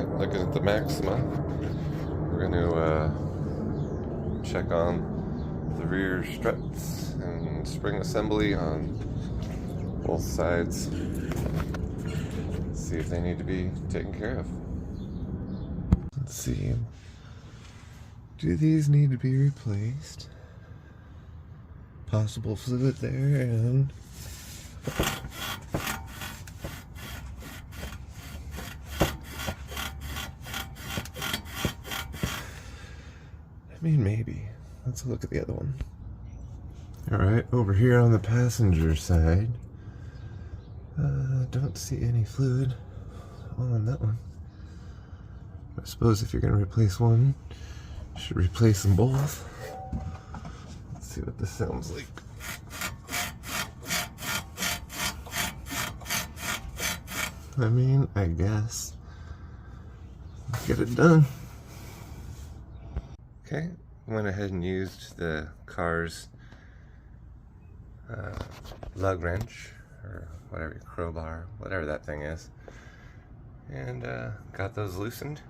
Alright, looking at the Maxima. We're going to check on the rear struts and spring assembly on both sides. See if they need to be taken care of. Let's see. Do these need to be replaced? Possible fluid there, and I mean, maybe. Let's look at the other one. Alright, over here on the passenger side, don't see any fluid on that one. I suppose if you're going to replace one, you should replace them both. Let's see what this sounds like. I mean, I guess. Let's get it done. Okay, went ahead and used the car's lug wrench, or whatever, crowbar, whatever that thing is, and got those loosened.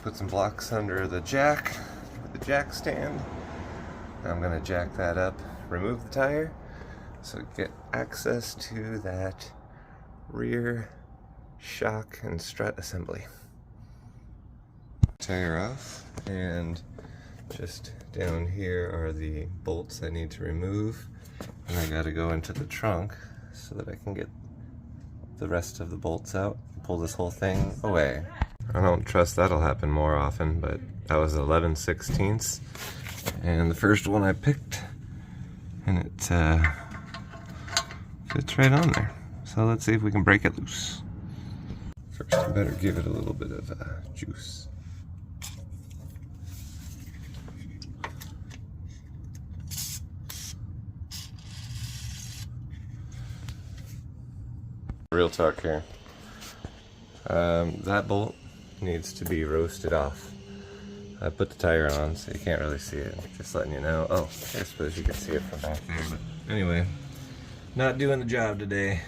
Put some blocks under the jack, the jack stand. Now I'm going to jack that up, remove the tire, so get access to that rear shock and strut assembly. Tire off, and just down here are the bolts I need to remove, and I gotta go into the trunk so that I can get the rest of the bolts out, pull this whole thing away. I don't trust that'll happen more often, but that was 11/16, and the first one I picked, and it fits right on there. So let's see if we can break it loose. First I better give it a little bit of juice. Real talk here. That bolt needs to be roasted off. I put the tire on so you can't really see it. Just letting you know. Oh, I suppose you can see it from back there. But anyway, not doing the job today.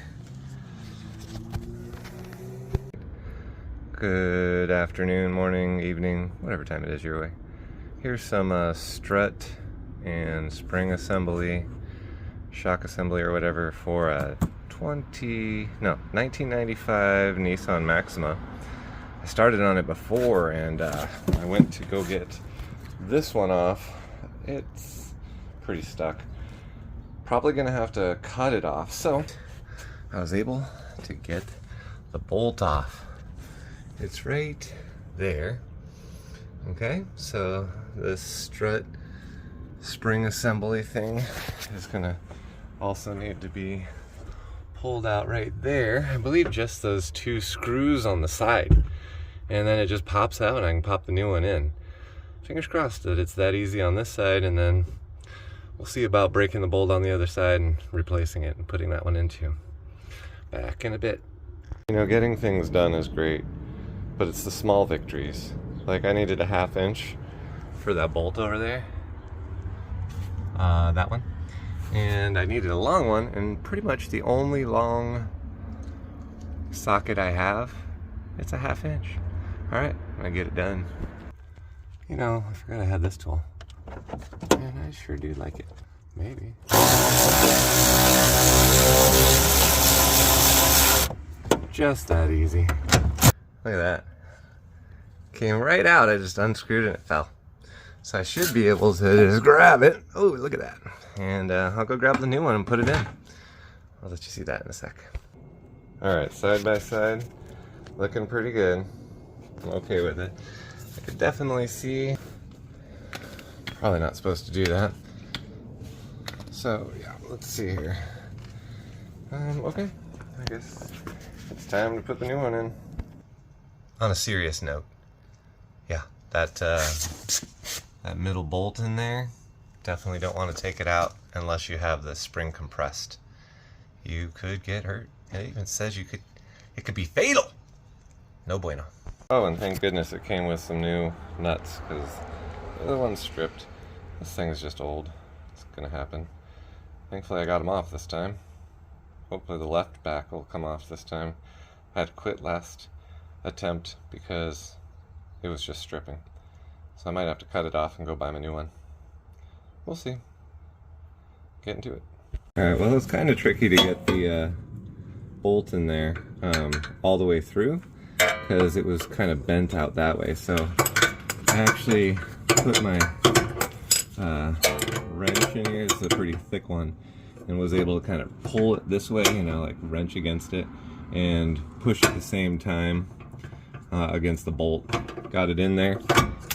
Good afternoon, morning, evening, whatever time it is your way. Here's some strut and spring assembly, shock assembly or whatever for a 1995 Nissan Maxima. I started on it before, and I went to go get this one off. It's pretty stuck. Probably gonna have to cut it off, so I was able to get the bolt off. It's right there. Okay, so this strut spring assembly thing is gonna also need to be pulled out right there. I believe just those two screws on the side, and then it just pops out and I can pop the new one in. Fingers crossed that it's that easy on this side, and then we'll see about breaking the bolt on the other side and replacing it and putting that one into. Back in a bit. You know, getting things done is great, but it's the small victories. Like, I needed a 1/2 inch for that bolt over there. That one. And I needed a long one, and pretty much the only long socket I have, it's a 1/2 inch. Alright, I'm gonna get it done. You know, I forgot I had this tool. And I sure do like it. Maybe. Just that easy. Look at that. Came right out, I just unscrewed it and it fell. So I should be able to just grab it. Oh, look at that. And I'll go grab the new one and put it in. I'll let you see that in a sec. Alright, side by side, looking pretty good. I'm okay with it. I could definitely see, probably not supposed to do that. So yeah, let's see here. Okay, I guess it's time to put the new one in. On a serious note, yeah, that middle bolt in there, definitely don't want to take it out unless you have the spring compressed. You could get hurt. It even says it could be fatal. No bueno. Oh, and thank goodness it came with some new nuts, because the other one's stripped. This thing is just old. It's gonna happen. Thankfully I got them off this time. Hopefully the left back will come off this time. I had to quit last attempt because it was just stripping. So I might have to cut it off and go buy my new one. We'll see. Get into it. Alright, well, it's kind of tricky to get the bolt in there all the way through because it was kind of bent out that way. So I actually put my wrench in here. It's a pretty thick one, and was able to kind of pull it this way, you know, like wrench against it and push at the same time against the bolt. Got it in there,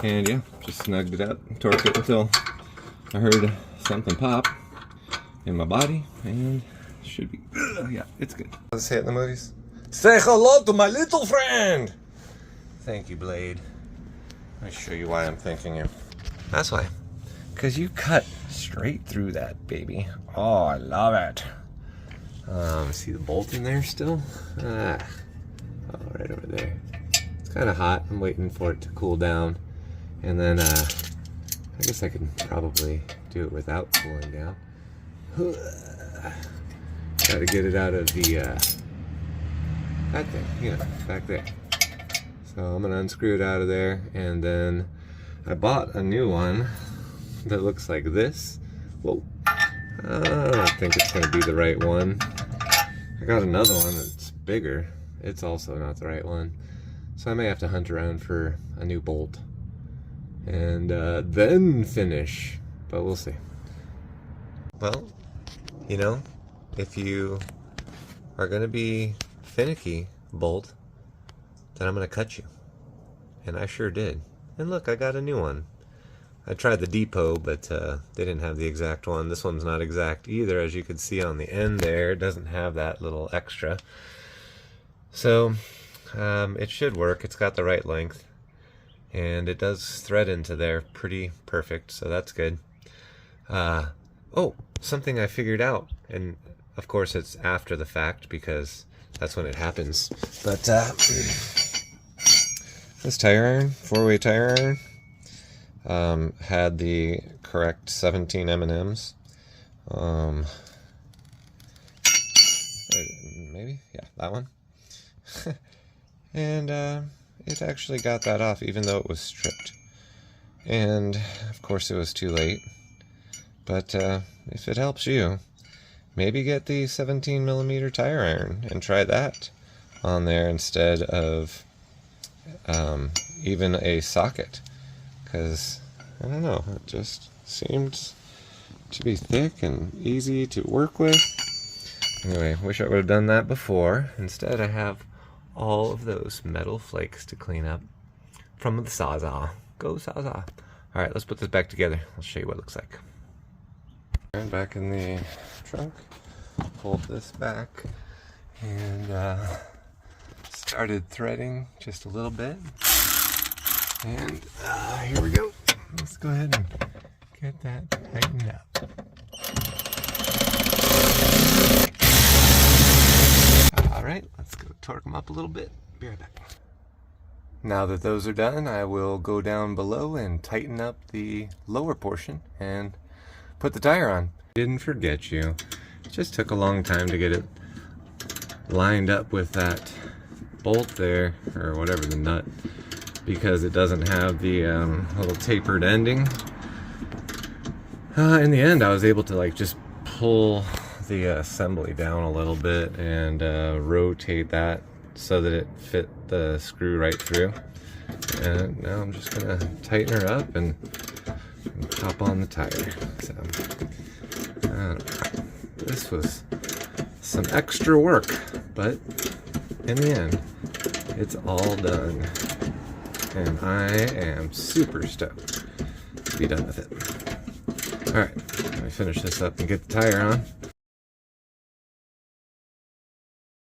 and yeah, just snugged it up, torqued it until I heard something pop in my body, and it should be, yeah, it's good. Let's say it in the movies. Say hello to my little friend! Thank you, Blade. Let me show you why I'm thanking you. That's why. Because you cut straight through that baby. Oh, I love it. See the bolt in there still? Oh, right over there. It's kind of hot. I'm waiting for it to cool down. And then, I guess I could probably do it without cooling down. Got to get it out of the, that thing, you know, back there. So I'm going to unscrew it out of there, and then I bought a new one that looks like this. Whoa. I don't think it's going to be the right one. I got another one that's bigger. It's also not the right one. So I may have to hunt around for a new bolt and then finish, but we'll see. Well, you know, if you are going to be finicky, bolt, then I'm going to cut you. And I sure did. And look, I got a new one. I tried the Depot, but they didn't have the exact one. This one's not exact either, as you can see on the end there. It doesn't have that little extra. So it should work. It's got the right length. And it does thread into there pretty perfect, so that's good. Oh, something I figured out. And of course it's after the fact because that's when it happens. But this tire iron, 4-way tire iron, had the correct 17 M&Ms. Maybe? Yeah, that one. And it actually got that off even though it was stripped. And of course it was too late. But if it helps you, maybe get the 17mm tire iron and try that on there instead of even a socket. Because, I don't know, it just seems to be thick and easy to work with. Anyway, wish I would have done that before. Instead, I have all of those metal flakes to clean up from the Sawzall. Go Sawzall. Alright, let's put this back together. I'll show you what it looks like. And back in the trunk, pulled this back and started threading just a little bit. And here we go. Let's go ahead and get that tightened up. Alright, let's go torque them up a little bit. Be right back. Now that those are done, I will go down below and tighten up the lower portion and put the tire on. Didn't forget you. It just took a long time to get it lined up with that bolt there, or whatever, the nut, because it doesn't have the little tapered ending. In the end, I was able to just pull the assembly down a little bit and rotate that so that it fit the screw right through. And now I'm just gonna tighten her up and pop on the tire. So this was some extra work, but in the end, it's all done. And I am super stoked to be done with it. Alright, let me finish this up and get the tire on.